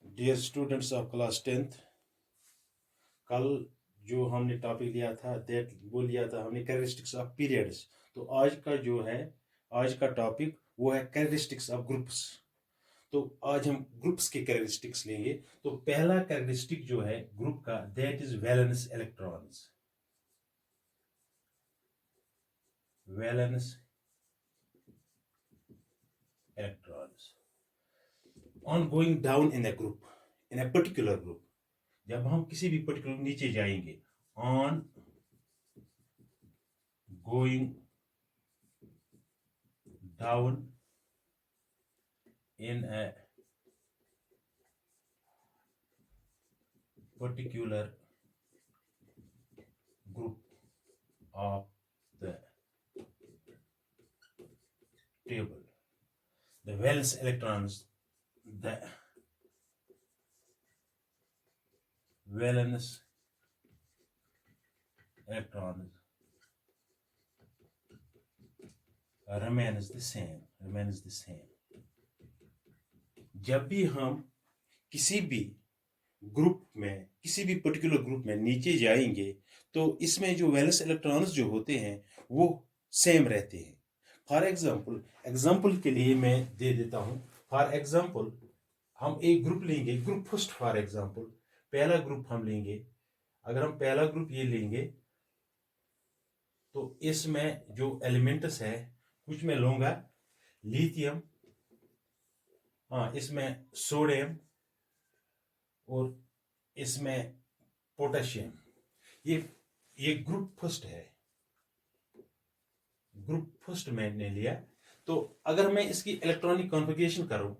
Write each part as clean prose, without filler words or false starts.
Dear students of class 10th, कल जो हमने टॉपिक लिया था वो लिया था हमने कैरेक्टरिस्टिक्स ऑफ पीरियड्स। तो आज का जो है आज का टॉपिक वो है कैरेक्टरिस्टिक्स ऑफ ग्रुप्स। तो आज हम ग्रुप्स के कैरेक्टरिस्टिक्स लेंगे। तो पहला कैरेक्टरिस्टिक जो है ग्रुप का, that is valence electrons. Valence electrons on going down in a group, in a particular group. जब हम किसी भी पर्टिकुलर नीचे जाएंगे, on going down in a particular group of the table, the valence electrons, the valence electrons remains the same. जब भी हम किसी भी ग्रुप में, किसी भी पर्टिकुलर ग्रुप में नीचे जाएंगे तो इसमें जो वैलेंस इलेक्ट्रॉन्स जो होते हैं वो सेम रहते हैं। फॉर एग्जाम्पल के लिए मैं दे देता हूं। फॉर एग्जाम्पल हम एक ग्रुप लेंगे, ग्रुप फर्स्ट। फॉर एग्जाम्पल पहला ग्रुप हम लेंगे। अगर हम पहला ग्रुप ये लेंगे तो इसमें जो एलिमेंट्स है, कुछ मैं लूंगा लिथियम, इसमें सोडियम और इसमें पोटेशियम। ये ग्रुप फर्स्ट है, ग्रुप फर्स्ट मैंने लिया। तो अगर मैं इसकी इलेक्ट्रॉनिक कॉन्फ़िगरेशन करूं,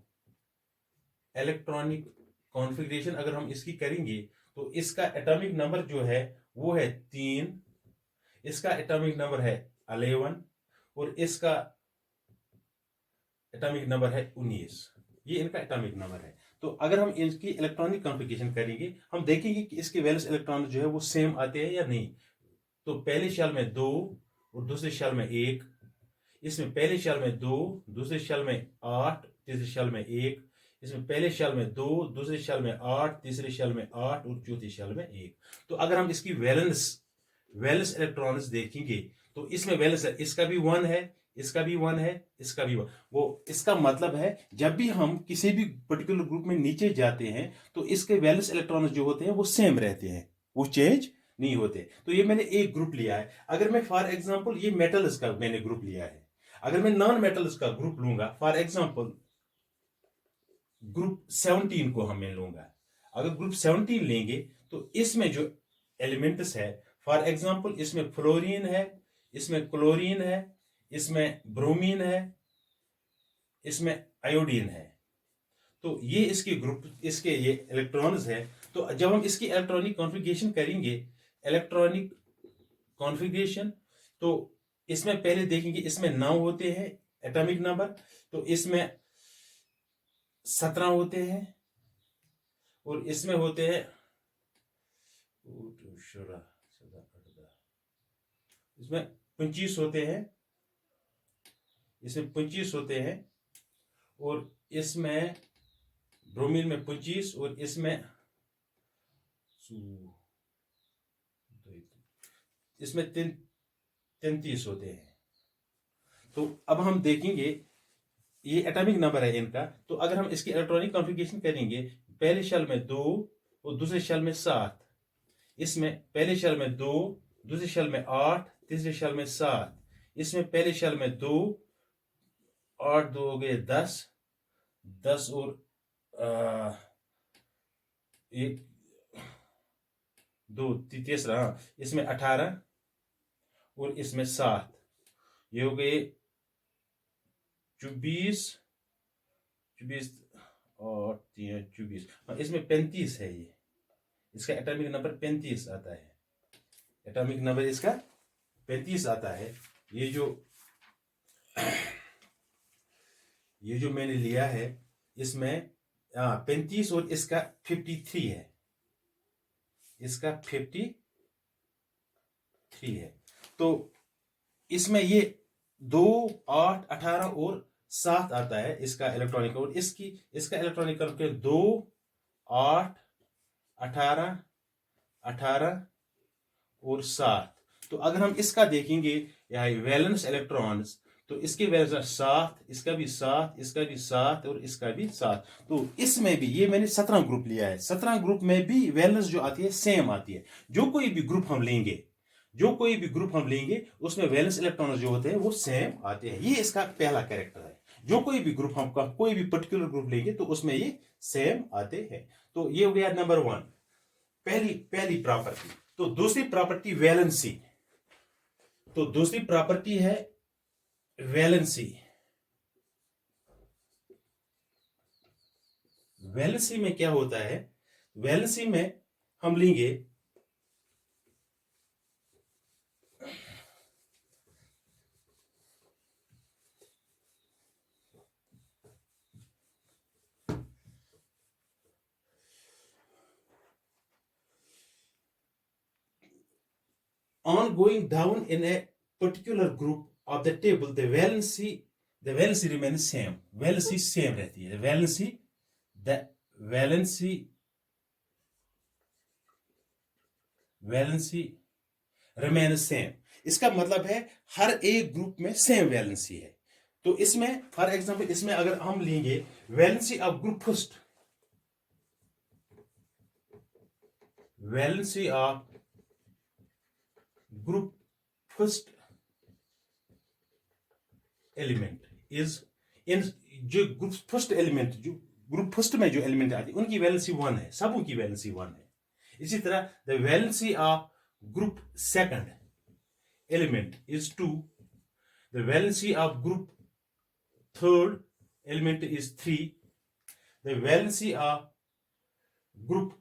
इलेक्ट्रॉनिक कॉन्फ़िगरेशन अगर हम इसकी करेंगे तो इसका एटॉमिक नंबर जो है वो है 3, इसका एटॉमिक नंबर है 11 और इसका एटॉमिक नंबर है 19। ये इनका एटॉमिक नंबर है। तो अगर हम इसकी इलेक्ट्रॉनिक कॉन्फ़िगरेशन करेंगे, हम देखेंगे कि इसके वैलेंस इलेक्ट्रॉन जो है वो सेम आते हैं या नहीं। तो पहले शेल में 2 और दूसरे शेल में 1, इसमें पहले शेल में 2, दूसरे शेल में 8, तीसरे शेल में 1, इसमें पहले शेल में 2, दूसरे शेल में 8, तीसरे शेल में 8 और चौथे शेल में 1। तो अगर हम इसकी वैलेंस इलेक्ट्रॉन्स देखेंगे तो इसमें वैलेंस है, इसका भी 1 है, इसका भी 1 है, इसका भी 1। वो इसका मतलब है जब भी हम किसी भी पर्टिकुलर ग्रुप में नीचे जाते हैं तो इसके वैलेंस इलेक्ट्रॉन्स जो होते हैं वो सेम रहते हैं, वो चेंज नहीं होते। तो ये मैंने एक ग्रुप लिया है। अगर मैं फॉर एग्जांपल ये मेटल्स का मैंने ग्रुप लिया है, अगर मैं नॉन मेटल्स का ग्रुप लूंगा, फॉर एग्जांपल ग्रुप 17 को हमें लूंगा। अगर ग्रुप 17 लेंगे तो इसमें जो एलिमेंट्स है, फॉर एग्जांपल इसमें फ्लोरीन है, इसमें क्लोरीन है, इसमें ब्रोमीन है, इसमें आयोडीन है। तो ये इसके ग्रुप, इसके ये इलेक्ट्रॉन्स है। तो जब हम इसकी इलेक्ट्रॉनिक कॉन्फ़िगरेशन करेंगे, इलेक्ट्रॉनिक कॉन्फ़िगरेशन, तो इसमें पहले देखेंगे इसमें 9 होते हैं एटॉमिक नंबर, तो इसमें 17 होते हैं और इसमें होते हैं इसमें 25 होते हैं, इसमें 25 होते हैं और इसमें ब्रोमीन में 25 और इसमें 33 होते हैं। तो अब हम देखेंगे ये एटॉमिक नंबर है इनका। तो अगर हम इसकी इलेक्ट्रॉनिक कॉन्फ़िगरेशन करेंगे, पहले शेल में 2 और दूसरे शेल में 7, इसमें पहले शेल में 2, दूसरे शेल में 8, तीसरे शेल में 7, इसमें पहले शेल में 2, 8 2 हो गए 10, 10 और एक 2 तीसरा, इसमें 18 और इसमें 7, ये हो गए 24 और 24। इसमें 35 है। ये इसका एटॉमिक नंबर 35 आता है, एटॉमिक नंबर इसका 35 आता है। ये जो मैंने लिया है इसमें 35 और इसका 53 है, इसका 53 है। तो इसमें ये 2 8 18 और 7 आता है इसका इलेक्ट्रॉनिक, और इसका इलेक्ट्रॉनिक करके 2 8, 18, 18 और 7। तो अगर हम इसका देखेंगे यहाँ वैलेंस इलेक्ट्रॉन्स, तो इसके वैलेंस 7, इसका भी 7, इसका भी 7 और इसका भी 7। तो इसमें भी ये मैंने 17 ग्रुप लिया है, 17 ग्रुप में भी वैलेंस जो आती है सेम आती है। जो कोई भी ग्रुप हम लेंगे, जो कोई भी ग्रुप हम लेंगे उसमें वैलेंस इलेक्ट्रॉन्स जो होते हैं वो सेम आते हैं। ये इसका पहला कैरेक्टर है। जो कोई भी ग्रुप हम कोई भी पर्टिकुलर ग्रुप लेंगे तो उसमें ये सेम आते हैं। तो ये हो गया नंबर 1, पहली पहली प्रॉपर्टी। तो दूसरी प्रॉपर्टी वैलेंसी। तो दूसरी प्रॉपर्टी है वैलेंसी। वैलेंसी में क्या होता है, वैलेंसी में हम लेंगे on going down in a particular group of the table, the valency remains same. Valency same रहती है। valency remains same। इसका मतलब है हर एक ग्रुप में सेम वैलेंसी है। तो इसमें फॉर एग्जांपल इसमें अगर हम लेंगे valency of group first, valency of group first element is in, जो ग्रुप फर्स्ट एलिमेंट, जो ग्रुप फर्स्ट में जो एलिमेंट आती है उनकी वैलेंसी 1 है, सबों की वैलेंसी 1 है। इसी तरह the valency of group second element is 2, the valency of group third element is 3, the valency of group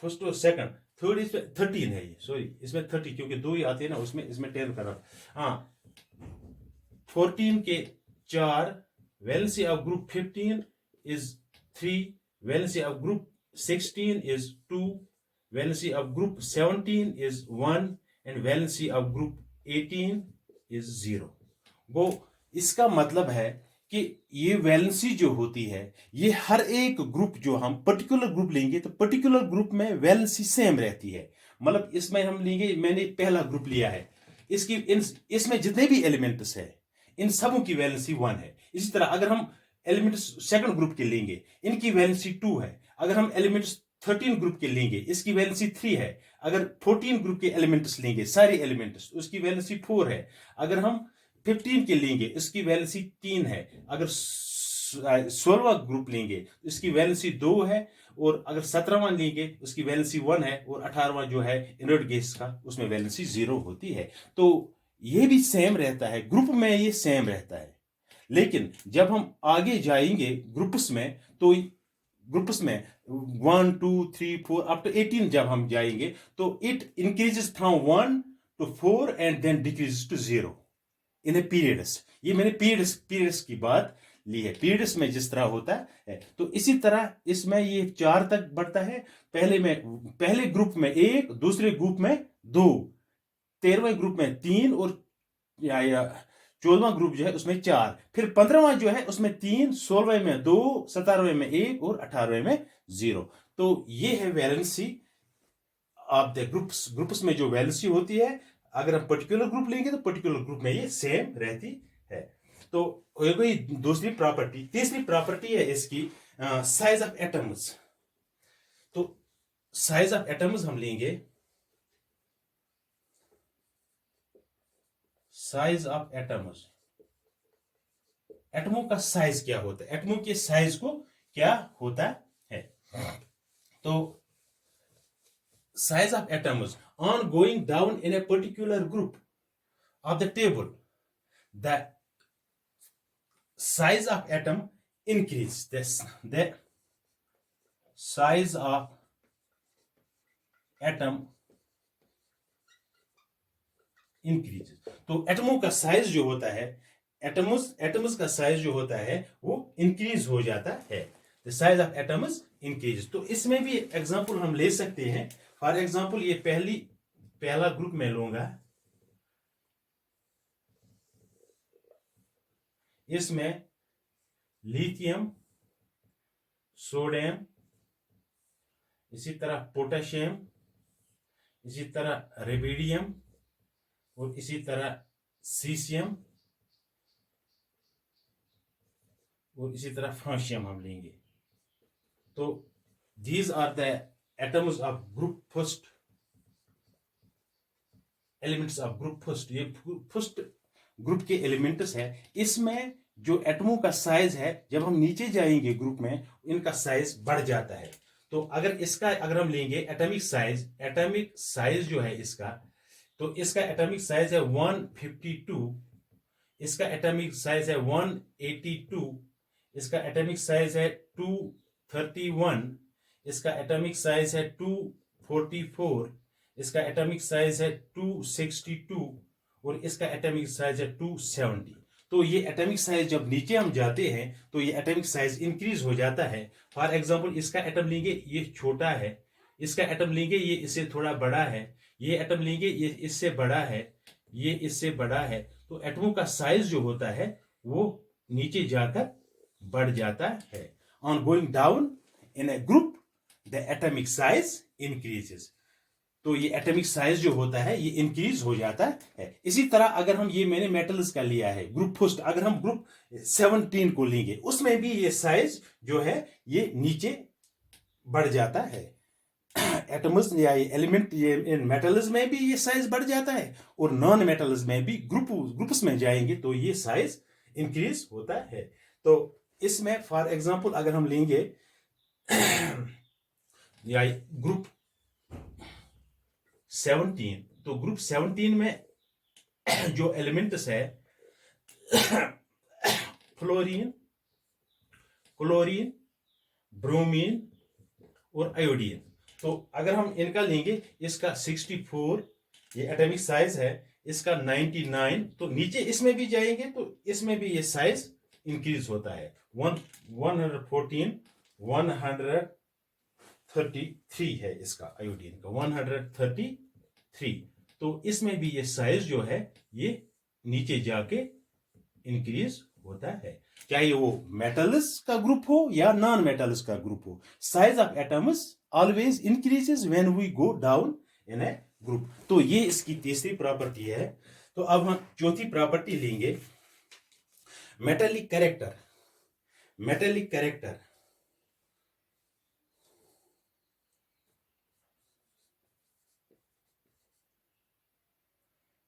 first और सेकंड थर्ड इसमें 13 है, ये सॉरी इसमें 30 क्योंकि 2 ही आते हैं ना उसमें, इसमें 10 कर रहा। हाँ 14 के 4, valency of group 15 is 3, valency of group 16 is 2, valency of group 17 is 1 and valency of group 18 is 0। वो इसका मतलब है कि ये वैलेंसी जो होती है ये हर एक ग्रुप, जो हम पर्टिकुलर ग्रुप लेंगे तो पर्टिकुलर ग्रुप में वैलेंसी सेम रहती है। मतलब इसमें हम लेंगे, मैंने पहला ग्रुप लिया है, इसकी इसमें जितने भी एलिमेंट्स है इन सबों की वैलेंसी 1 है। इसी तरह अगर हम एलिमेंट्स सेकंड ग्रुप के लेंगे इनकी वैलेंसी 2 है। अगर हम एलिमेंट्स 13 ग्रुप के लेंगे इसकी वैलेंसी 3 है। अगर 14 ग्रुप के एलिमेंट्स लेंगे सारे एलिमेंट्स उसकी वैलेंसी 4 है। अगर हम 15 के लेंगे इसकी वैलेंसी 3 है। अगर 16वां ग्रुप लेंगे इसकी वैलेंसी 2 है। और अगर 17वां लेंगे उसकी वैलेंसी 1 है। और 18वां जो है इनर्ट गैस का उसमें वैलेंसी 0 होती है। तो ये भी सेम रहता है, ग्रुप में ये सेम रहता है। लेकिन जब हम आगे जाएंगे ग्रुप्स में तो ग्रुप्स में 1 2 3 4 अप टू 18 जब हम जाएंगे तो it increases from 1 to 4 and then decreases to 0 in a periods. ये मैंने पीरियड्स की बात ली है, पीरियड्स में जिस तरह होता है। तो इसी तरह इसमें ये 4 तक बढ़ता है। पहले ग्रुप में 1, दूसरे ग्रुप में 2, 13वें ग्रुप में 3 और 14वां ग्रुप जो है उसमें 4, फिर 15वां जो है उसमें 3, 16वें में 2, 17वें में 1 और 18वें में 0। तो ये है वैलेंसी ऑफ द ग्रुप्स में जो वैलेंसी होती है। अगर हम पर्टिकुलर ग्रुप लेंगे तो पर्टिकुलर ग्रुप में ये सेम रहती है। तो हो गई दूसरी प्रॉपर्टी। तीसरी प्रॉपर्टी है इसकी साइज ऑफ एटम्स। तो साइज ऑफ एटम्स हम लेंगे, साइज ऑफ एटम्स, एटमों का साइज क्या होता है, एटमों के साइज को क्या होता है। तो size of atoms on going down in a particular group of the table, the size of atom increase. The size of atom increases. तो एटमों का साइज जो होता है, एटम्स का साइज जो होता है वो इंक्रीज हो जाता है। The size of atoms increases. तो इसमें भी एग्जांपल हम ले सकते हैं। फॉर एग्जाम्पल ये पहला ग्रुप में लूंगा, इसमें लिथियम, सोडियम, इसी तरह पोटेशियम, इसी तरह रेबिडियम और इसी तरह सीसियम और इसी तरह फ्रांशियम हम लेंगे। तो these are the atoms of group first, elements of group first। ये फर्स्ट ग्रुप के एलिमेंट्स है। इसमें जो एटमों का साइज है, जब हम नीचे जाएंगे ग्रुप में, इनका साइज बढ़ जाता है। तो अगर हम लेंगे एटॉमिक साइज जो है इसका, तो इसका एटॉमिक साइज है 152, इसका एटॉमिक साइज है 182, इसका एटॉमिक साइज है 231, इसका एटॉमिक साइज है 244, इसका एटॉमिक साइज है 262 और इसका एटॉमिक साइज है 270। तो ये एटॉमिक साइज जब नीचे हम जाते हैं तो ये एटॉमिक साइज इंक्रीज हो जाता है। फॉर एग्जांपल इसका एटम लेंगे, ये छोटा है, इसका एटम लेंगे, ये इससे थोड़ा बड़ा है, ये एटम लेंगे, ये इससे बड़ा है, ये इससे बड़ा है। तो एटमों का साइज जो होता है वो नीचे जाकर बढ़ जाता है। On going down in a group the atomic size increases. तो ये एटॉमिक साइज जो होता है ये इंक्रीज हो जाता है। इसी तरह अगर हम, ये मैंने मेटल्स का लिया है ग्रुप फर्स्ट, अगर हम ग्रुप 17 को लेंगे, उसमें भी ये साइज जो है ये नीचे बढ़ जाता है। एटम्स या एलिमेंट, ये इन मेटल्स में भी ये साइज बढ़ जाता है और नॉन मेटल्स में भी ग्रुप्स में जाएंगे तो ये साइज इंक्रीज होता है। तो इसमें फॉर एग्जांपल अगर हम लेंगे या ग्रुप 17, तो ग्रुप 17 में जो एलिमेंट्स है फ्लोरीन, क्लोरीन, ब्रोमीन और आयोडीन। तो अगर हम इनका लेंगे, इसका 64 ये एटॉमिक साइज है, इसका 99, तो नीचे इसमें भी जाएंगे तो इसमें भी ये साइज इंक्रीज होता है। 114, 133 है इसका आयोडीन का, 133। तो इसमें भी ये साइज जो है ये नीचे जाके इंक्रीज होता है, चाहे वो मेटल्स का ग्रुप हो या नॉन मेटल्स का ग्रुप हो। Size of atoms always increases when we go down in a group. तो ये इसकी तीसरी प्रॉपर्टी है। तो अब हम चौथी प्रॉपर्टी लेंगे, metallic character. Metallic character,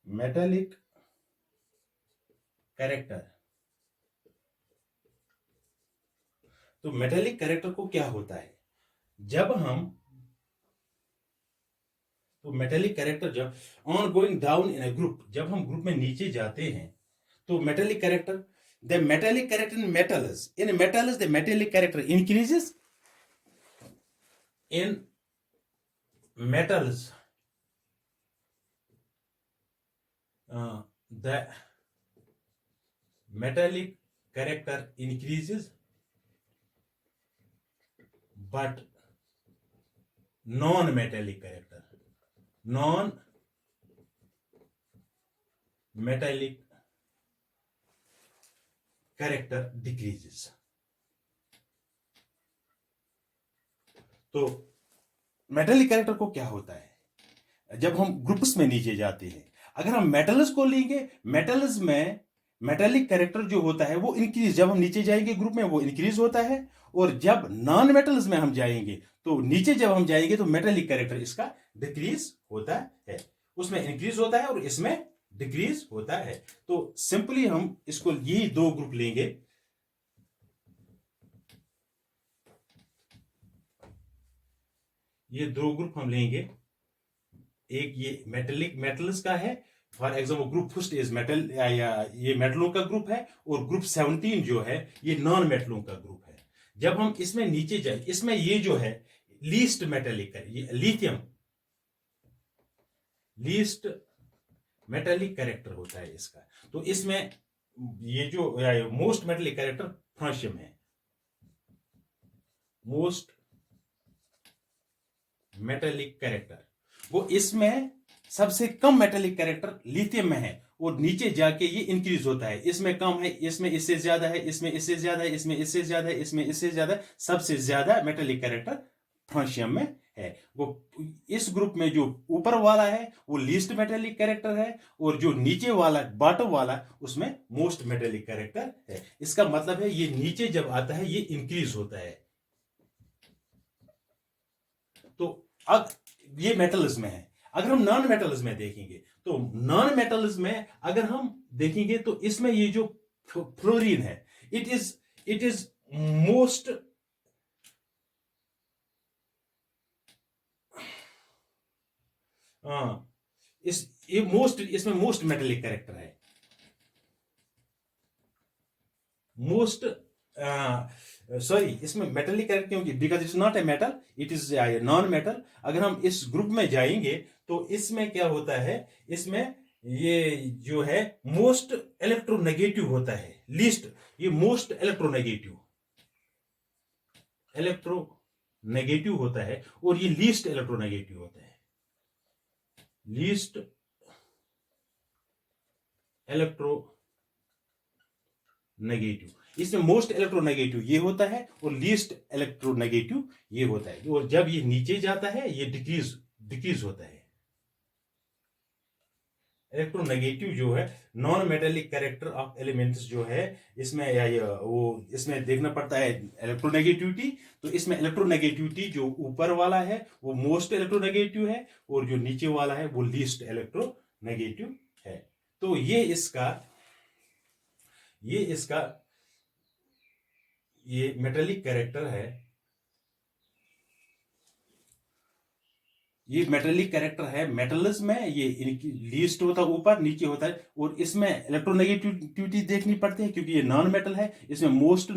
metallic character. तो मेटेलिक कैरेक्टर को क्या होता है, जब हम, तो मेटेलिक कैरेक्टर जब on going down in a group, जब हम ग्रुप में नीचे जाते हैं तो metallic character, the metallic character in metals the metallic character increases in metals, the metallic character increases, but non-metallic character decreases। तो मेटेलिक कैरेक्टर को क्या होता है, जब हम ग्रुप्स में नीचे जाते हैं, अगर हम मेटल्स को लेंगे, मेटल्स में मेटेलिक कैरेक्टर जो होता है वो इंक्रीज, जब हम नीचे जाएंगे ग्रुप में वो इंक्रीज होता है, और जब नॉन मेटल्स में हम जाएंगे तो नीचे जब हम जाएंगे तो मेटेलिक कैरेक्टर इसका डिक्रीज होता है, उसमें इंक्रीज होता है और इसमें डिक्रीज होता है। तो सिंपली हम इसको यही दो ग्रुप लेंगे, ये दो ग्रुप हम लेंगे, एक ये मेटल्स का है, for example group first is metal, या ये मेटलों का ग्रुप है, और ग्रुप 17 जो है ये नॉन मेटलों का ग्रुप है। जब हम इसमें नीचे जाए, इसमें ये जो है लीस्ट मेटेलिक है, ये लिथियम लीस्ट मेटेलिक कैरेक्टर होता है इसका। तो इसमें ये जो मोस्ट मेटेलिक कैरेक्टर फ्रांशियम है, मोस्ट मेटेलिक कैरेक्टर, वो इसमें सबसे कम मेटेलिक कैरेक्टर लिथियम में है और नीचे जाके ये इंक्रीज होता है, इसमें कम है, इसमें इससे ज्यादा है, इसमें इससे ज्यादा है, इसमें इससे ज्यादा है, इसमें इससे ज्यादा है। सबसे ज्यादा मेटेलिक कैरेक्टर फ्रांशियम में है। वो इस ग्रुप में जो ऊपर वाला है वो लीस्ट मेटेलिक कैरेक्टर है और जो नीचे वाला बॉटम वाला उसमें मोस्ट मेटेलिक कैरेक्टर है। इसका मतलब है ये नीचे जब आता है ये इंक्रीज होता है। तो अब ये मेटल्स में है। अगर हम नॉन मेटल्स में देखेंगे तो नॉन मेटल्स में अगर हम देखेंगे तो इसमें ये जो फ्लोरीन है इट इज मोस्ट इसमें मोस्ट मेटेलिक कैरेक्टर है। मोस्ट सॉरी इसमें मेटेलिक कैरेक्टर क्योंकि because it's not a metal, it is non metal. अगर हम इस ग्रुप में जाएंगे तो इसमें क्या होता है, इसमें ये जो है मोस्ट इलेक्ट्रोनेगेटिव होता है, लीस्ट, ये मोस्ट इलेक्ट्रोनेगेटिव होता है और ये लीस्ट इलेक्ट्रोनेगेटिव होता है। लीस्ट इलेक्ट्रोनेगेटिव, इसमें मोस्ट इलेक्ट्रोनेगेटिव ये होता है और लीस्ट इलेक्ट्रोनेगेटिव ये होता है। और जब ये नीचे जाता है ये डिक्रीज होता है। इलेक्ट्रोनेगेटिव जो है non metallic character of elements जो है इसमें इसमें देखना पड़ता है इलेक्ट्रोनेगेटिविटी। तो इसमें इलेक्ट्रोनेगेटिविटी जो ऊपर वाला है वो मोस्ट इलेक्ट्रोनेगेटिव है और जो नीचे वाला है वो लीस्ट इलेक्ट्रोनेगेटिव है। तो ये मेटेलिक कैरेक्टर है। ये मेटेलिक कैरेक्टर है मेटल्स में, ये लीस्ट होता है ऊपर, नीचे होता है। और इसमें इलेक्ट्रोनेगेटिविटी देखनी पड़ती है क्योंकि ये नॉन मेटल है। इसमें मोस्ट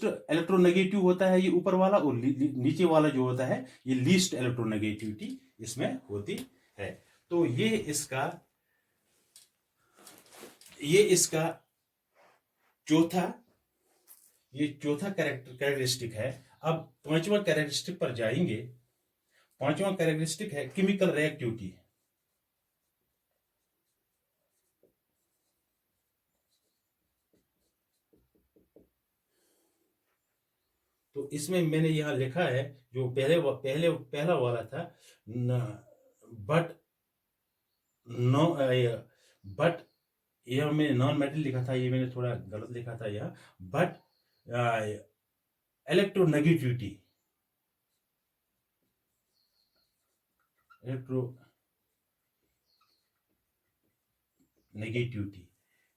इलेक्ट्रोनेगेटिव होता है ये ऊपर वाला और नीचे वाला जो होता है ये लीस्ट इलेक्ट्रोनेगेटिविटी इसमें होती है। तो ये इसका चौथा कैरेक्टरिस्टिक है। अब पांचवा कैरेक्टरिस्टिक पर जाएंगे। पांचवा कैरेक्टरिस्टिक है केमिकल रिएक्टिविटी। तो इसमें मैंने यहां लिखा है जो पहला वाला था, बट यह मैंने नॉन मेटल लिखा था, ये मैंने थोड़ा गलत लिखा था यह। बट इलेक्ट्रोनेगेटिविटी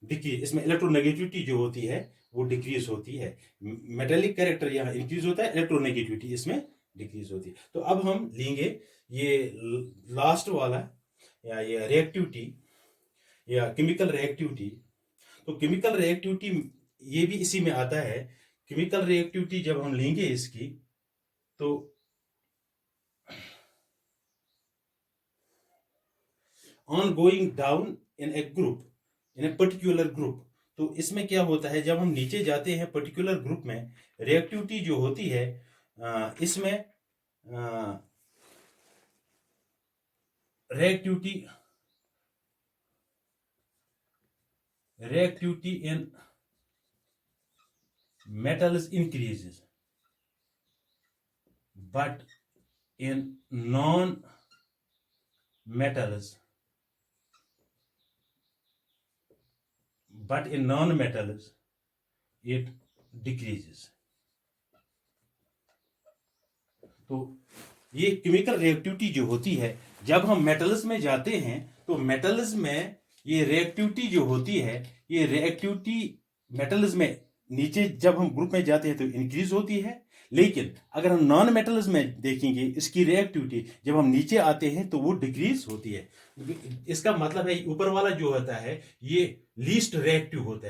डिक्रीज, इसमें इलेक्ट्रोनेगेटिविटी जो होती है वो डिक्रीज होती है। मेटेलिक कैरेक्टर यहाँ इंक्रीज होता है, इलेक्ट्रोनेगेटिविटी इसमें डिक्रीज होती है। तो अब हम लेंगे ये लास्ट वाला या ये रिएक्टिविटी या केमिकल रिएक्टिविटी। तो केमिकल रिएक्टिविटी ये भी इसी में आता है। केमिकल रिएक्टिविटी जब हम लेंगे इसकी तो on going down in a particular group. तो इसमें क्या होता है, जब हम नीचे जाते हैं पर्टिकुलर ग्रुप में, रिएक्टिविटी जो होती है इसमें reactivity in metals increases, but in non-metals it decreases। तो ये केमिकल रिएक्टिविटी जो होती है जब हम मेटल्स में जाते हैं तो मेटल्स में ये रिएक्टिविटी जो होती है, ये रिएक्टिविटी मेटल्स में नीचे जब हम ग्रुप में जाते हैं तो इंक्रीज होती है। लेकिन अगर हम नॉन मेटल्स में देखेंगे इसकी रिएक्टिविटी जब हम नीचे आते हैं तो वो डिक्रीज होती है। इसका मतलब है ऊपर वाला जो होता है ये लीस्ट रिएक्टिव होता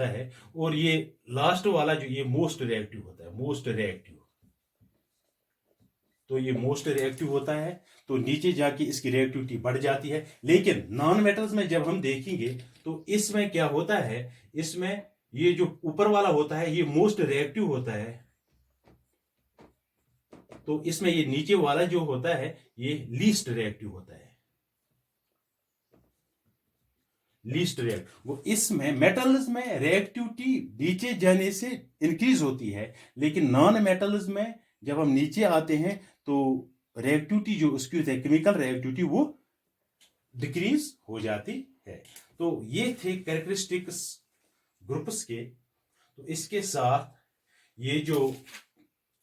है और ये लास्ट वाला जो ये मोस्ट रिएक्टिव होता है। तो ये मोस्ट रिएक्टिव होता है तो नीचे जाके इसकी रिएक्टिविटी बढ़ जाती है। लेकिन नॉन मेटल्स में जब हम देखेंगे तो इसमें क्या होता है, इसमें ये जो ऊपर वाला होता है ये मोस्ट रिएक्टिव होता है तो इसमें ये नीचे वाला जो होता है ये लीस्ट रिएक्टिव होता है, लीस्ट रिएक्ट। वो इसमें मेटल्स में रिएक्टिविटी नीचे जाने से इंक्रीज होती है, लेकिन नॉन मेटल्स में जब हम नीचे आते हैं तो रिएक्टिविटी जो उसकी होती है, केमिकल रिएक्टिविटी, वो डिक्रीज हो जाती है। तो ये थे कैरेक्टरिस्टिक्स ग्रुप्स के। तो इसके साथ ये जो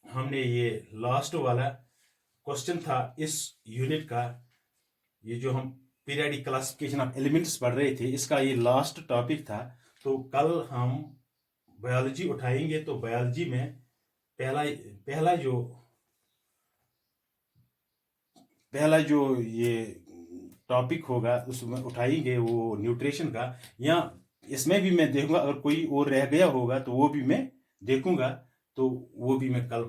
हमने ये लास्ट वाला क्वेश्चन था इस यूनिट का, ये जो हम पीरियडिक क्लासिफिकेशन ऑफ एलिमेंट्स पढ़ रहे थे, इसका ये लास्ट टॉपिक था। तो कल हम बायोलॉजी उठाएंगे। तो बायोलॉजी में पहला जो ये टॉपिक होगा उसमें उठाएंगे वो न्यूट्रिशन का, या इसमें भी मैं देखूंगा अगर कोई और रह गया होगा तो वो भी मैं देखूंगा, तो वो भी मैं कल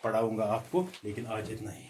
पढ़ाऊंगा आपको। लेकिन आज इतना ही।